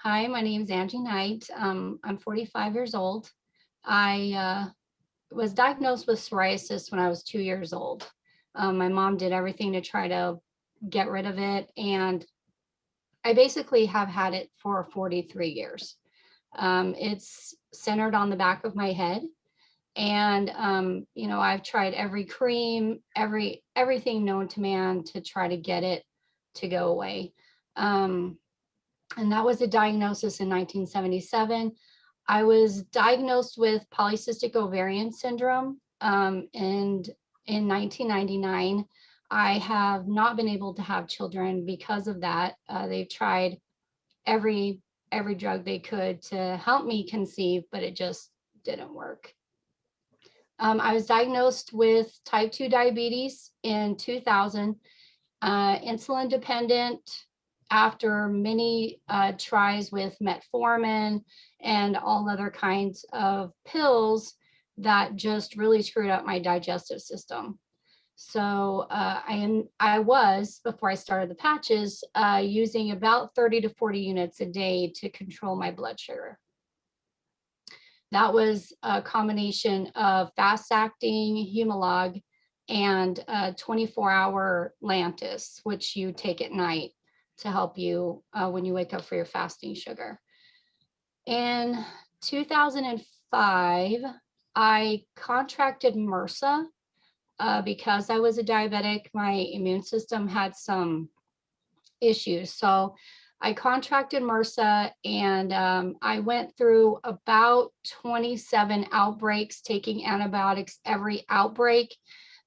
Hi, my name is Angie Knight. I'm 45 years old. I was diagnosed with psoriasis when I was 2 years old. My mom did everything to try to get rid of it, and I basically have had it for 43 years. It's centered on the back of my head, and I've tried every cream, everything known to man to try to get it to go away. Um, and that was a diagnosis in 1977. I was diagnosed with polycystic ovarian syndrome, and in 1999. I have not been able to have children because of that. They've tried every every drug they could to help me conceive, but it just didn't work. I was diagnosed with type 2 diabetes in 2000, insulin dependent after many tries with metformin and all other kinds of pills that just really screwed up my digestive system. So I was, before I started the patches, using about 30 to 40 units a day to control my blood sugar. That was a combination of fast acting Humalog and 24-hour Lantus, which you take at night to help you when you wake up for your fasting sugar. In 2005, I contracted MRSA because I was a diabetic. My immune system had some issues. So I contracted MRSA, and I went through about 27 outbreaks, taking antibiotics every outbreak,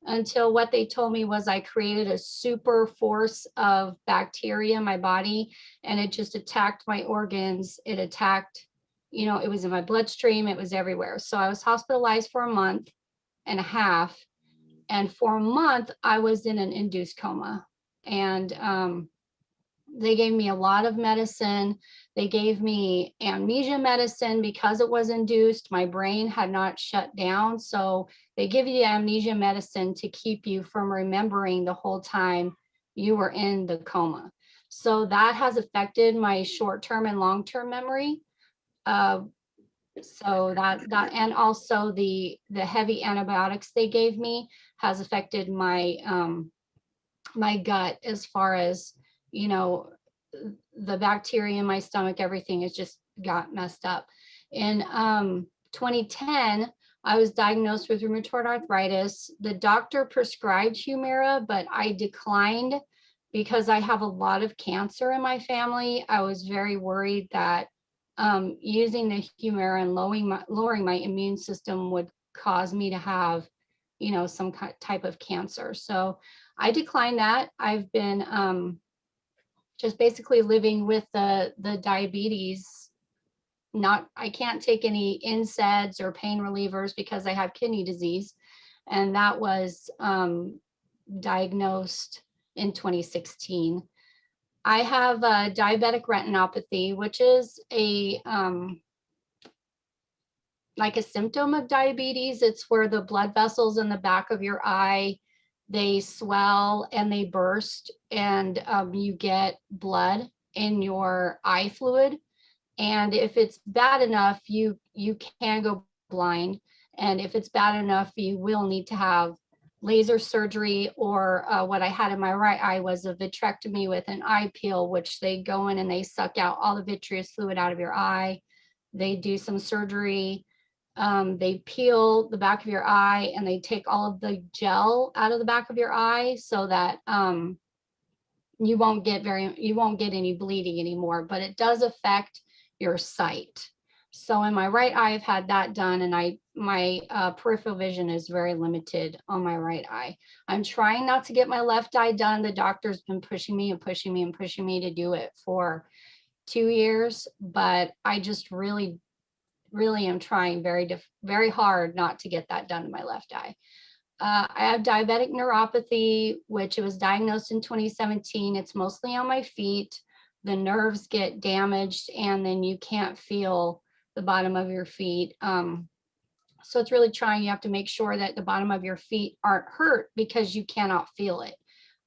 until what they told me was I created a super force of bacteria in my body, and it just attacked my organs. It attacked, it was in my bloodstream, it was everywhere. So I was hospitalized for a month and a half. And for a month, I was in an induced coma. And they gave me a lot of medicine. They gave me amnesia medicine because it was induced. My brain had not shut down. So they give you the amnesia medicine to keep you from remembering the whole time you were in the coma. So that has affected my short-term and long-term memory. So that and also the heavy antibiotics they gave me has affected my my gut, as far as, you know, the bacteria in my stomach, everything has just got messed up. In 2010, I was diagnosed with rheumatoid arthritis. The doctor prescribed Humira, but I declined because I have a lot of cancer in my family. I was very worried that using the Humira and lowering my immune system would cause me to have, some type of cancer. So I declined that. I've been just basically living with the diabetes. I can't take any NSAIDs or pain relievers because I have kidney disease, and that was diagnosed in 2016. I have diabetic retinopathy, which is like a symptom of diabetes. It's where the blood vessels in the back of your eye, they swell and they burst, and you get blood in your eye fluid. And if it's bad enough, you can go blind. And if it's bad enough, you will need to have laser surgery, or what I had in my right eye was a vitrectomy with an eye peel, which they go in and they suck out all the vitreous fluid out of your eye. They do some surgery. They peel the back of your eye and they take all of the gel out of the back of your eye so that you won't get any bleeding anymore, but it does affect your sight. So in my right eye, I've had that done, and my peripheral vision is very limited on my right eye. I'm trying not to get my left eye done. The doctor's been pushing me and pushing me and pushing me to do it for 2 years, but I just really am trying very hard not to get that done in my left eye. I have diabetic neuropathy, which it was diagnosed in 2017. It's mostly on my feet. The nerves get damaged, and then you can't feel the bottom of your feet. So it's really trying. You have to make sure that the bottom of your feet aren't hurt because you cannot feel it.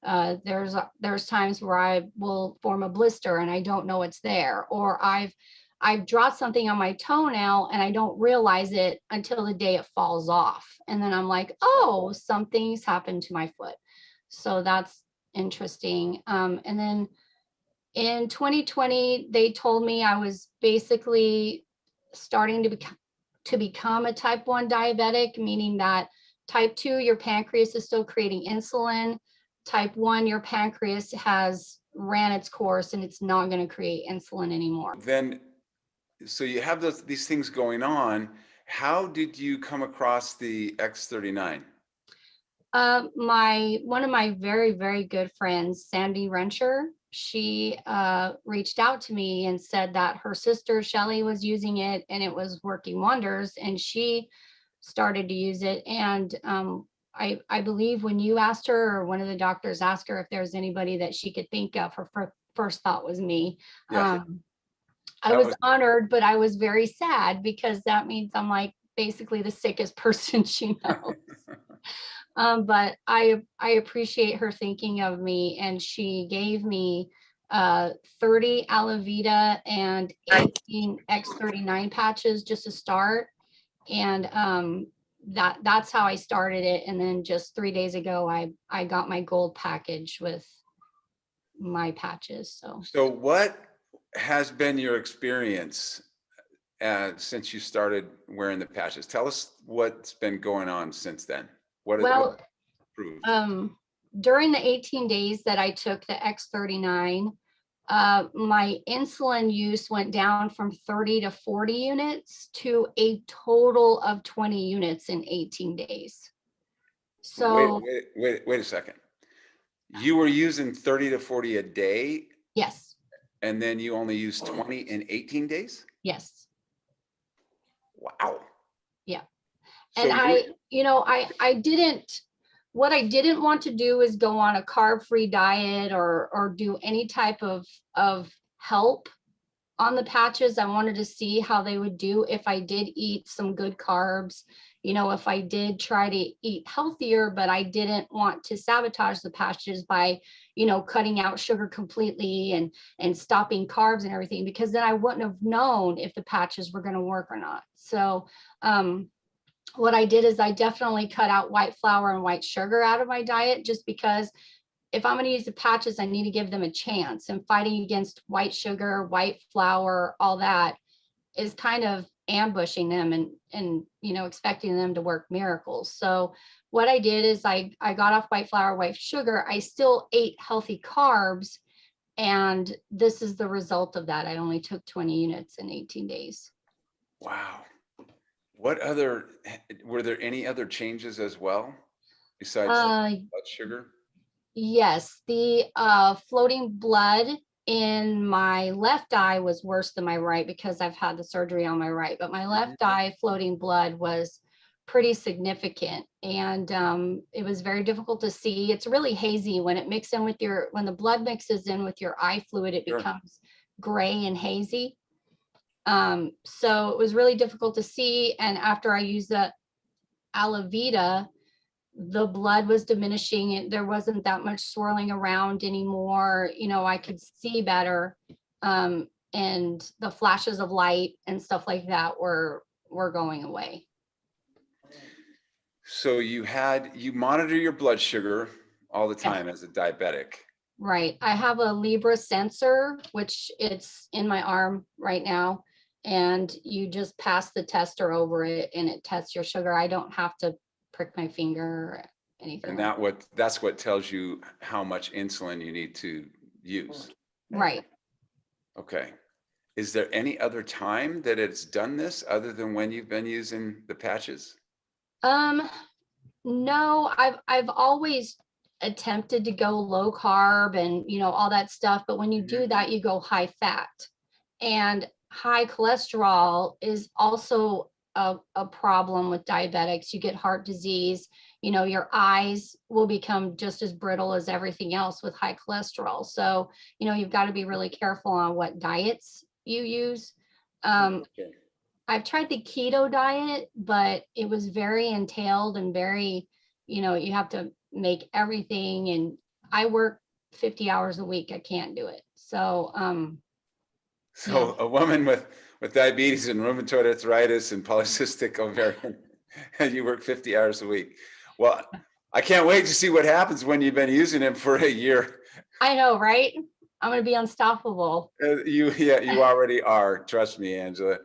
There's times where I will form a blister and I don't know it's there, or I've dropped something on my toenail and I don't realize it until the day it falls off. And then I'm like, oh, something's happened to my foot. So that's interesting. And then in 2020, they told me I was basically starting to become a type 1 diabetic, meaning that type 2, your pancreas is still creating insulin. Type 1, your pancreas has ran its course and it's not going to create insulin anymore. Then, so you have these things going on. How did you come across the X39? One of my very, very good friends, Sandy Rencher, she reached out to me and said that her sister Shelly was using it and it was working wonders, and she started to use it. And I believe when you asked her, or one of the doctors asked her if there was anybody that she could think of, her first thought was me. Yeah, I was honored, but I was very sad because that means I'm like basically the sickest person she knows. But I appreciate her thinking of me, and she gave me 30 Alavita and 18 X39 patches just to start. And that's how I started it. And then just 3 days ago, I got my gold package with my patches. So what has been your experience since you started wearing the patches? Tell us what's been going on since then. Well, what proved? during the 18 days that I took the X39, my insulin use went down from 30 to 40 units to a total of 20 units in 18 days. So Wait a second. You were using 30 to 40 a day, yes, and then you only used 20 in 18 days? yes, Wow. yeah. So And I didn't, what I didn't want to do is go on a carb-free diet or do any type of help on the patches. I wanted to see how they would do if I did eat some good carbs, if I did try to eat healthier, but I didn't want to sabotage the patches by, cutting out sugar completely and stopping carbs and everything, because then I wouldn't have known if the patches were going to work or not. So, what I did is I definitely cut out white flour and white sugar out of my diet, just because if I'm going to use the patches, I need to give them a chance. And fighting against white sugar, white flour, all that is kind of ambushing them and expecting them to work miracles. So what I did is I got off white flour, white sugar. I still ate healthy carbs. And this is the result of that. I only took 20 units in 18 days. Wow. Were there any other changes as well besides blood sugar? Yes, the floating blood in my left eye was worse than my right because I've had the surgery on my right, but my left eye floating blood was pretty significant, and it was very difficult to see. It's really hazy when it mixes in with when the blood mixes in with your eye fluid, it Sure. becomes gray and hazy. So it was really difficult to see. And after I used the Alavita, the blood was diminishing. There wasn't that much swirling around anymore. I could see better. And the flashes of light and stuff like that were going away. So you monitor your blood sugar all the time as a diabetic. Right. I have a Libra sensor, which it's in my arm right now. And you just pass the tester over it and it tests your sugar. I don't have to prick my finger or anything. And that's what tells you how much insulin you need to use. Right. Okay. Is there any other time that it's done this other than when you've been using the patches? No, I've always attempted to go low carb and all that stuff, but when you do that, you go high fat, and high cholesterol is also a problem with diabetics. You get heart disease, your eyes will become just as brittle as everything else with high cholesterol. So, you've got to be really careful on what diets you use. I've tried the keto diet, but it was very entailed and very, you have to make everything. And I work 50 hours a week. I can't do it. So, So a woman with diabetes and rheumatoid arthritis and polycystic ovarian, and you work 50 hours a week. Well, I can't wait to see what happens when you've been using them for a year. I know, right? I'm going to be unstoppable. You already are. Trust me, Angela.